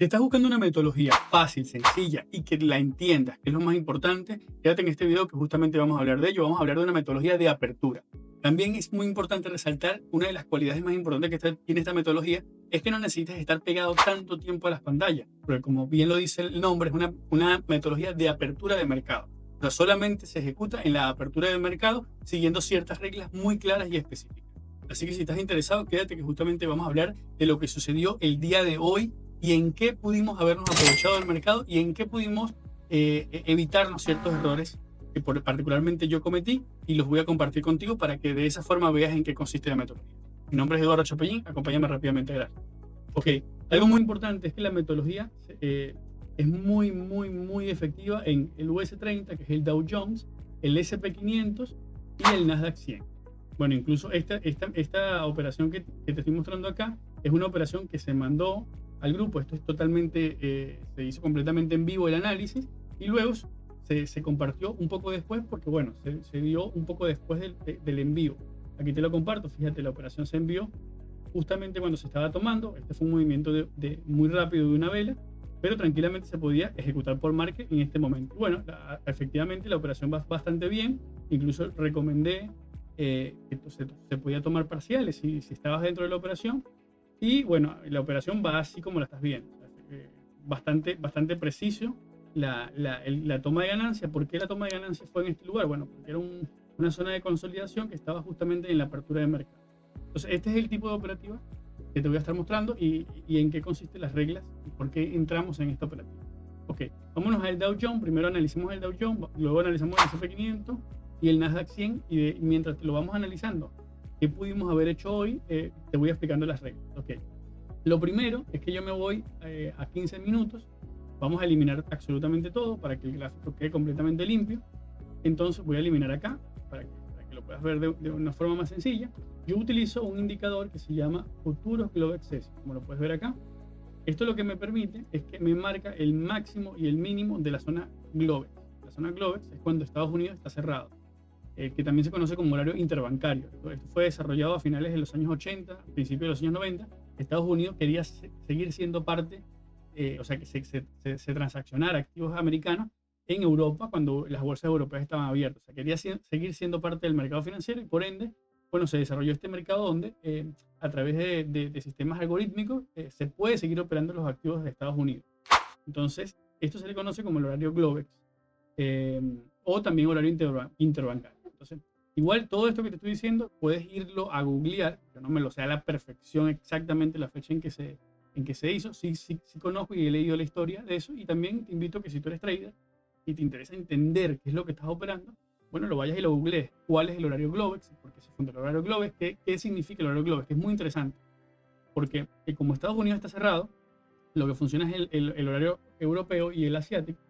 Si estás buscando una metodología fácil, sencilla y que la entiendas, que es lo más importante, quédate en este video que justamente vamos a hablar de ello. Vamos a hablar de una metodología de apertura. También es muy importante resaltar una de las cualidades más importantes que tiene esta metodología es que no necesitas estar pegado tanto tiempo a las pantallas, porque como bien lo dice el nombre, es una metodología de apertura de mercado. O sea, solamente se ejecuta en la apertura del mercado siguiendo ciertas reglas muy claras y específicas. Así que si estás interesado, quédate que justamente vamos a hablar de lo que sucedió el día de hoy y en qué pudimos habernos aprovechado del mercado y en qué pudimos evitarnos ciertos errores que particularmente yo cometí, y los voy a compartir contigo para que de esa forma veas en qué consiste la metodología. Mi nombre es Eduardo Chapellín, acompáñame rápidamente, gracias. Ok, algo muy importante es que la metodología es muy efectiva en el US30, que es el Dow Jones, el S&P 500 y el Nasdaq 100. Bueno, incluso esta operación que te estoy mostrando acá es una operación que se mandó al grupo. Esto es totalmente, se hizo completamente en vivo el análisis y luego se compartió un poco después porque, bueno, se dio un poco después del envío. Aquí te lo comparto, fíjate, la operación se envió justamente cuando se estaba tomando. Este fue un movimiento muy rápido de una vela, pero tranquilamente se podía ejecutar por market en este momento. Bueno, efectivamente la operación va bastante bien, incluso recomendé que se podía tomar parciales si estabas dentro de la operación. Y bueno, la operación va así como la estás viendo, bastante preciso la toma de ganancia. ¿Por qué la toma de ganancia fue en este lugar? Bueno, porque era una zona de consolidación que estaba justamente en la apertura de mercado. Entonces, este es el tipo de operativa que te voy a estar mostrando y en qué consisten las reglas y por qué entramos en esta operativa. Ok, vámonos al Dow Jones. Primero analicemos el Dow Jones, luego analizamos el S&P 500 y el Nasdaq 100, y mientras lo vamos analizando, qué pudimos haber hecho hoy, te voy explicando las reglas. Okay. Lo primero es que yo me voy a 15 minutos. Vamos a eliminar absolutamente todo para que el gráfico quede completamente limpio. Entonces voy a eliminar acá para que lo puedas ver de una forma más sencilla. Yo utilizo un indicador que se llama Futuros Globex S, como lo puedes ver acá. Esto lo que me permite es que me marca el máximo y el mínimo de la zona Globex. La zona Globex es cuando Estados Unidos está cerrado, que también se conoce como horario interbancario. Esto fue desarrollado a finales de los años 80, principios de los años 90. Estados Unidos quería seguir siendo parte, o sea, que se transaccionara activos americanos en Europa cuando las bolsas europeas estaban abiertas. O sea, quería seguir siendo parte del mercado financiero y por ende, bueno, se desarrolló este mercado donde a través de sistemas algorítmicos se puede seguir operando los activos de Estados Unidos. Entonces, esto se le conoce como el horario Globex o también horario interbancario. Entonces, igual todo esto que te estoy diciendo puedes irlo a googlear. Yo no me lo sé a la perfección exactamente la fecha en que se hizo. Sí conozco y he leído la historia de eso, y también te invito a que si tú eres trader y te interesa entender qué es lo que estás operando, bueno, lo vayas y lo googlees. ¿Cuál es el horario Globex? Porque se fundó el horario Globex. ¿Qué significa el horario Globex? Que es muy interesante, porque como Estados Unidos está cerrado, lo que funciona es el horario europeo y el asiático.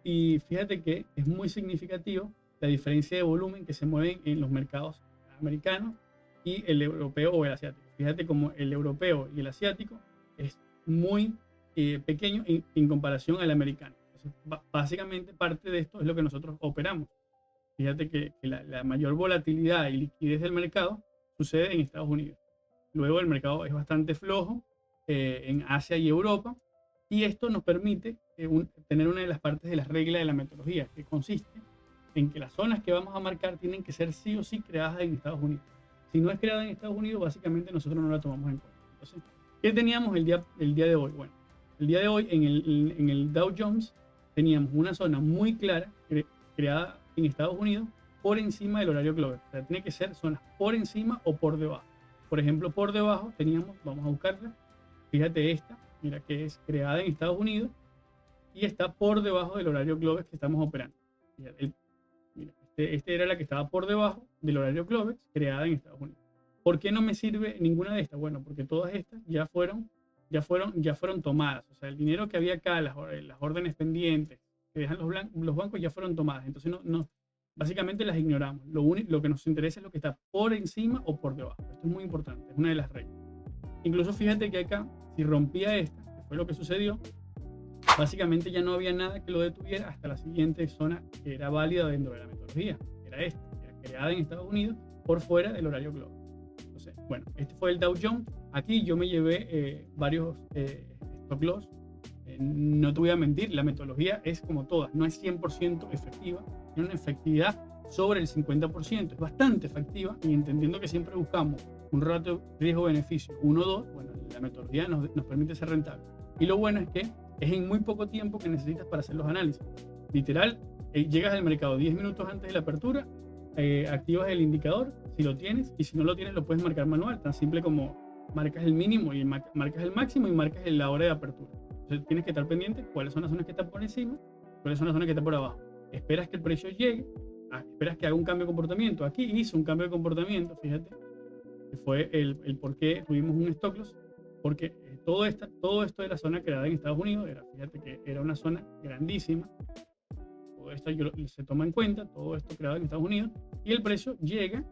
Y fíjate que es muy significativo la diferencia de volumen que se mueven en los mercados americanos y el europeo o el asiático. Fíjate como el europeo y el asiático es muy pequeño en comparación al americano. Entonces, básicamente parte de esto es lo que nosotros operamos. Fíjate que la mayor volatilidad y liquidez del mercado sucede en Estados Unidos. Luego el mercado es bastante flojo en Asia y Europa, y esto nos permite tener una de las partes de las reglas de la metodología, que consiste en que las zonas que vamos a marcar tienen que ser sí o sí creadas en Estados Unidos. Si no es creada en Estados Unidos, básicamente nosotros no la tomamos en cuenta. Entonces, ¿qué teníamos el día de hoy? Bueno, el día de hoy en el Dow Jones teníamos una zona muy clara creada en Estados Unidos por encima del horario Globex. O sea, tiene que ser zonas por encima o por debajo. Por ejemplo, por debajo teníamos, vamos a buscarla, fíjate esta, mira, que es creada en Estados Unidos y está por debajo del horario Globex que estamos operando. Mira, este era la que estaba por debajo del horario Globex creada en Estados Unidos. ¿Por qué no me sirve ninguna de estas? Bueno, porque todas estas ya fueron tomadas. O sea, el dinero que había acá, las órdenes pendientes que dejan los bancos ya fueron tomadas. Entonces, básicamente las ignoramos. Lo que nos interesa es lo que está por encima o por debajo. Esto es muy importante, es una de las reglas. Incluso fíjate que acá, si rompía esta, que fue lo que sucedió, básicamente ya no había nada que lo detuviera hasta la siguiente zona que era válida dentro de la metodología. Era esta, que era creada en Estados Unidos por fuera del horario global. Entonces, bueno, este fue el Dow Jones. Aquí yo me llevé varios stop loss no te voy a mentir, la metodología es como todas, no es 100% efectiva, tiene una efectividad sobre el 50%, es bastante efectiva y entendiendo que siempre buscamos un ratio riesgo-beneficio 1 o 2, bueno, la metodología nos permite ser rentable. Y lo bueno es que es en muy poco tiempo que necesitas para hacer los análisis. Literal, llegas al mercado 10 minutos antes de la apertura, activas el indicador, si lo tienes, y si no lo tienes lo puedes marcar manual, tan simple como marcas el mínimo y marcas el máximo y marcas la hora de apertura. Entonces tienes que estar pendiente cuáles son las zonas que están por encima, cuáles son las zonas que están por abajo. Esperas que el precio llegue, esperas que haga un cambio de comportamiento. Aquí hizo un cambio de comportamiento, fíjate, que fue el por qué tuvimos un stop loss, porque todo esto de la zona creada en Estados Unidos, fíjate que era una zona grandísima, todo esto se toma en cuenta, todo esto creado en Estados Unidos, y el precio llega,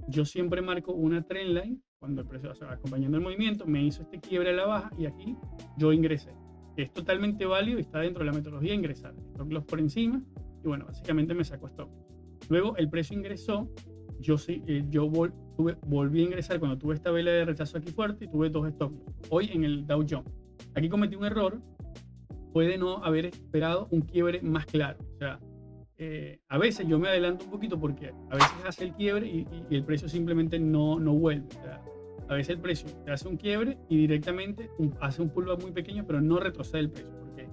yo siempre marco una trend line, cuando el precio, o sea, acompañando el movimiento, me hizo este quiebre a la baja y aquí yo ingresé. Es totalmente válido y está dentro de la metodología ingresar. Stop loss por encima y bueno, básicamente me sacó stop. Luego el precio ingresó, yo volví a ingresar cuando tuve esta vela de rechazo aquí fuerte y tuve 2 stop loss. Hoy en el Dow Jones. Aquí cometí un error, puede no haber esperado un quiebre más claro. O sea, a veces yo me adelanto un poquito porque a veces hace el quiebre y el precio simplemente no vuelve. O sea, a veces el precio te hace un quiebre y directamente hace un pullback muy pequeño, pero no retrocede el precio. Porque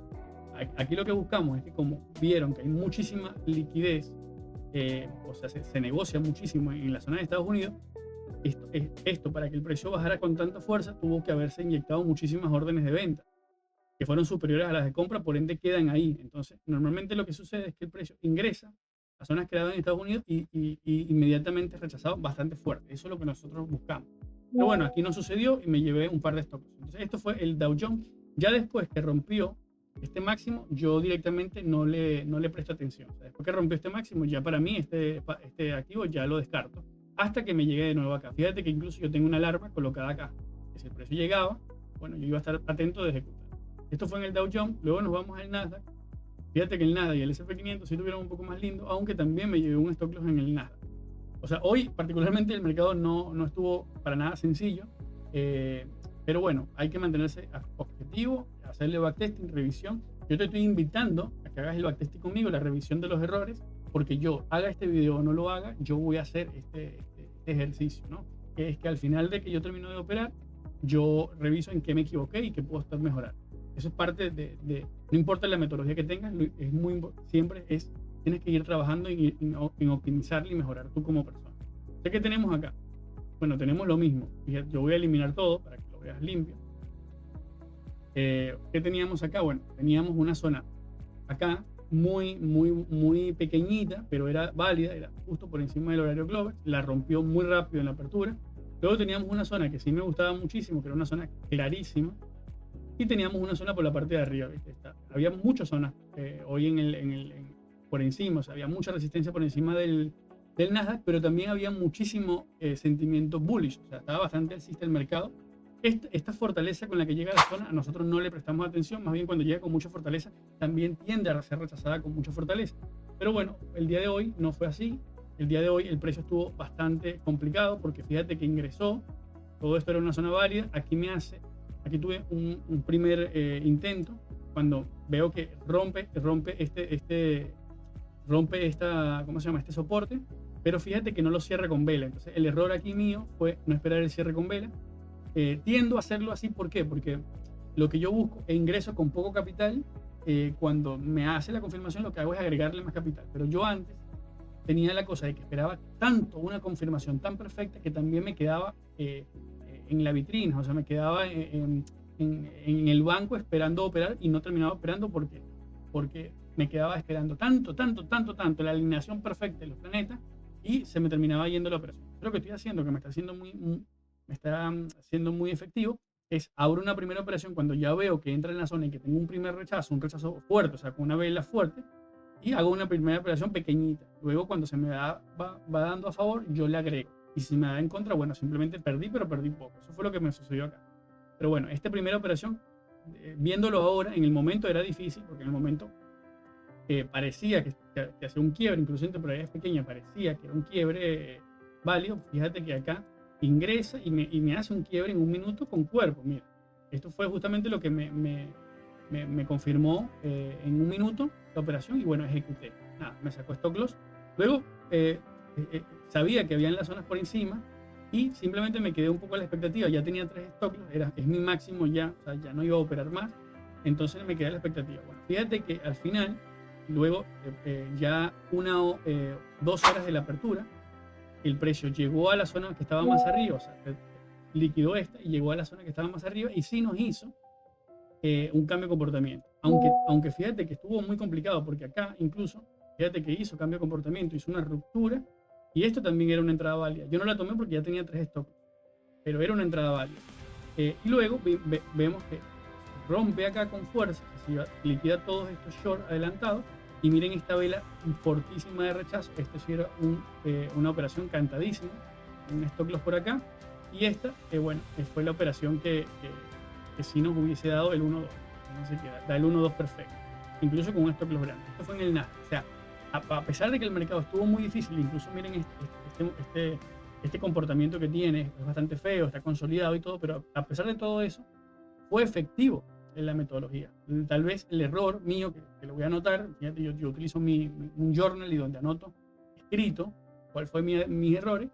aquí lo que buscamos es que como vieron que hay muchísima liquidez, o sea, se negocia muchísimo en la zona de Estados Unidos, esto para que el precio bajara con tanta fuerza tuvo que haberse inyectado muchísimas órdenes de venta que fueron superiores a las de compra, por ende quedan ahí. Entonces, normalmente lo que sucede es que el precio ingresa a zonas creadas en Estados Unidos y inmediatamente es rechazado bastante fuerte. Eso es lo que nosotros buscamos. Pero bueno, aquí no sucedió y me llevé un par de stop loss. Entonces, esto fue el Dow Jones. Ya después que rompió este máximo, yo directamente no le presto atención. O sea, después que rompió este máximo, ya para mí este activo ya lo descarto hasta que me llegue de nuevo acá. Fíjate que incluso yo tengo una alarma colocada acá, que si el precio llegaba, bueno, yo iba a estar atento de ejecutar. Esto fue en el Dow Jones, luego nos vamos al Nasdaq. Fíjate que el Nasdaq y el S&P 500 sí tuvieron un poco más lindo, aunque también me llevé un stop loss en el Nasdaq. O sea, hoy particularmente el mercado no estuvo para nada sencillo, pero bueno, hay que mantenerse objetivo, hacerle backtesting, revisión. Yo te estoy invitando a que hagas el backtesting conmigo, la revisión de los errores, porque yo haga este video o no lo haga, yo voy a hacer este ejercicio, ¿no? Que es que al final de que yo termino de operar, yo reviso en qué me equivoqué y qué puedo estar mejorando. Eso es parte no importa la metodología que tengas, siempre tienes que ir trabajando en optimizarla y mejorar tú como persona. ¿Qué tenemos acá? Bueno, tenemos lo mismo. Fíjate, yo voy a eliminar todo para que lo veas limpio. ¿Qué teníamos acá? Bueno, teníamos una zona acá muy pequeñita, pero era válida, era justo por encima del horario global. La rompió muy rápido en la apertura. Luego teníamos una zona que sí me gustaba muchísimo, que era una zona clarísima. Y teníamos una zona por la parte de arriba, ¿viste? Había muchas zonas hoy por encima, o sea, había mucha resistencia por encima del Nasdaq, pero también había muchísimo sentimiento bullish, o sea, estaba bastante alcista el mercado. Esta fortaleza con la que llega la zona, a nosotros no le prestamos atención, más bien cuando llega con mucha fortaleza, también tiende a ser rechazada con mucha fortaleza. Pero bueno, el día de hoy no fue así. El día de hoy el precio estuvo bastante complicado porque fíjate que ingresó, todo esto era una zona válida, aquí tuve un primer intento, cuando veo que rompe ¿cómo se llama? Este soporte, pero fíjate que no lo cierra con vela. Entonces el error aquí mío fue no esperar el cierre con vela. Tiendo a hacerlo así, ¿por qué? Porque lo que yo busco e ingreso con poco capital, cuando me hace la confirmación lo que hago es agregarle más capital, pero yo antes tenía la cosa de que esperaba tanto una confirmación tan perfecta que también me quedaba en la vitrina, o sea, me quedaba en el banco esperando operar y no terminaba operando porque me quedaba esperando tanto la alineación perfecta de los planetas y se me terminaba yendo la operación. Lo que estoy haciendo, que me está haciendo muy efectivo, es abro una primera operación cuando ya veo que entra en la zona y que tengo un primer rechazo, un rechazo fuerte, o sea, con una vela fuerte, y hago una primera operación pequeñita. Luego, cuando se me va dando a favor, yo le agrego. Y si me da en contra, bueno, simplemente perdí, pero perdí poco. Eso fue lo que me sucedió acá. Pero bueno, esta primera operación, viéndolo ahora, en el momento era difícil, porque en el momento parecía que hacía un quiebre, incluso en temporalidades pequeñas, parecía que era un quiebre válido. Fíjate que acá ingresa y me hace un quiebre en un minuto con cuerpo. Mira, esto fue justamente lo que me me confirmó en un minuto la operación y bueno, ejecuté. Nada, me sacó stop loss. Luego sabía que habían las zonas por encima y simplemente me quedé un poco a la expectativa. Ya tenía 3 stop loss, es mi máximo ya, o sea, ya no iba a operar más. Entonces me quedé a la expectativa. Bueno, fíjate que al final, luego ya 2 horas de la apertura, el precio llegó a la zona que estaba más arriba, o sea, liquidó esta y llegó a la zona que estaba más arriba y sí nos hizo un cambio de comportamiento. Aunque fíjate que estuvo muy complicado porque acá incluso, fíjate que hizo cambio de comportamiento, hizo una ruptura y esto también era una entrada válida. Yo no la tomé porque ya tenía 3 stocks, pero era una entrada válida. Y luego vemos que rompe acá con fuerza, liquida todos estos short adelantados y miren esta vela fortísima de rechazo. Esto sí era una operación cantadísima, un stop loss por acá y esta, bueno, fue la operación que sí nos hubiese dado el 1-2. No se queda, da el 1-2 perfecto, incluso con un stop loss grande. Esto fue en el Nasdaq. O sea, a pesar de que el mercado estuvo muy difícil, incluso miren este comportamiento que tiene, es bastante feo, está consolidado y todo, pero a pesar de todo eso, fue efectivo en la metodología. Tal vez el error mío, que lo voy a anotar, fíjate, yo utilizo un journal y donde anoto escrito cuál fue mis errores.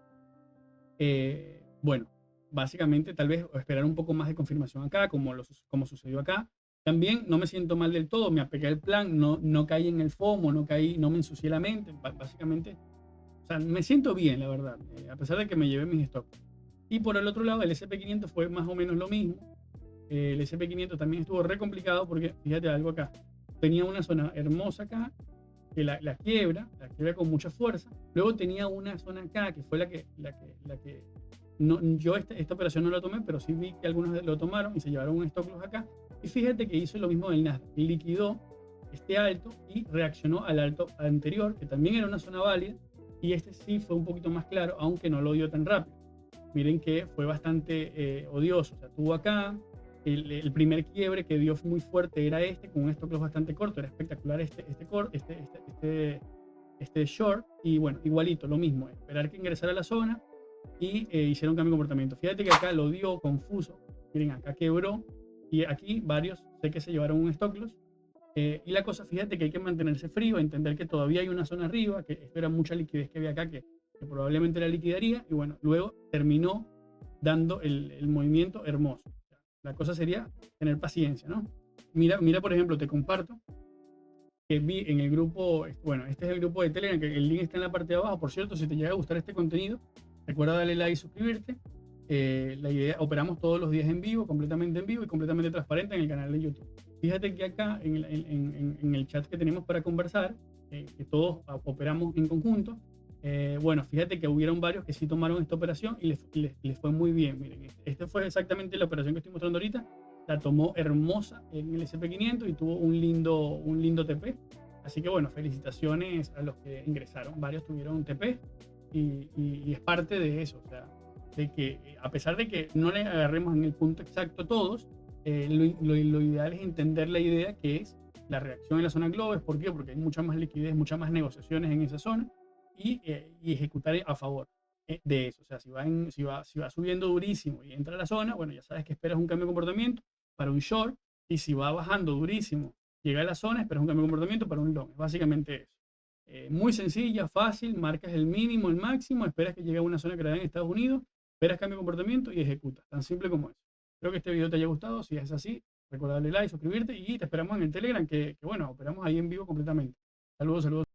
Bueno, básicamente tal vez esperar un poco más de confirmación acá, como sucedió acá. También no me siento mal del todo, me apegué al plan, no caí en el FOMO, no me ensucié la mente, básicamente. O sea, me siento bien, la verdad, a pesar de que me llevé mis stocks. Y por el otro lado, el S&P 500 fue más o menos lo mismo. El S&P 500 también estuvo re complicado porque, fíjate algo acá, tenía una zona hermosa acá, que la quiebra con mucha fuerza. Luego tenía una zona acá, que fue la que no, yo esta operación no la tomé, pero sí vi que algunos lo tomaron y se llevaron un stop loss acá. Y fíjate que hizo lo mismo del Nasdaq, liquidó este alto y reaccionó al alto anterior, que también era una zona válida, y este sí fue un poquito más claro, aunque no lo dio tan rápido. Miren que fue bastante odioso, o sea, tuvo acá, el primer quiebre que dio muy fuerte era con un stop loss bastante corto, era espectacular este short, y bueno, igualito, lo mismo, esperar que ingresara a la zona y hicieron cambio de comportamiento. Fíjate que acá lo dio confuso, miren, acá quebró y aquí varios sé que se llevaron un stop loss. Y la cosa, fíjate que hay que mantenerse frío, entender que todavía hay una zona arriba, que esto era mucha liquidez que había acá, que probablemente la liquidaría, y bueno, luego terminó dando el movimiento hermoso. La cosa sería tener paciencia, ¿no? Mira, por ejemplo, te comparto que vi en el grupo, bueno, este es el grupo de Telegram, que el link está en la parte de abajo. Por cierto, si te llega a gustar este contenido, recuerda darle like y suscribirte. La idea, operamos todos los días en vivo, completamente en vivo y completamente transparente en el canal de YouTube. Fíjate que acá en el chat que tenemos para conversar, que todos operamos en conjunto, bueno, fíjate que hubieron varios que sí tomaron esta operación y les fue muy bien. Miren, esta fue exactamente la operación que estoy mostrando ahorita. La tomó hermosa en el S&P 500 y tuvo un lindo TP. Así que bueno, felicitaciones a los que ingresaron. Varios tuvieron un TP y es parte de eso. O sea, de que a pesar de que no le agarremos en el punto exacto todos, lo ideal es entender la idea que es la reacción en la zona Globes. ¿Por qué? Porque hay mucha más liquidez, muchas más negociaciones en esa zona y ejecutar a favor de eso. O sea, si va subiendo durísimo y entra a la zona, bueno, ya sabes que esperas un cambio de comportamiento para un short, y si va bajando durísimo, llega a la zona, esperas un cambio de comportamiento para un long. Es básicamente eso. Muy sencilla, fácil, marcas el mínimo, el máximo, esperas que llegue a una zona creada en Estados Unidos, esperas cambio de comportamiento y ejecutas. Tan simple como eso. Espero que este video te haya gustado. Si es así, recuerda darle like, suscribirte y te esperamos en el Telegram, que bueno, operamos ahí en vivo completamente. Saludos, saludos.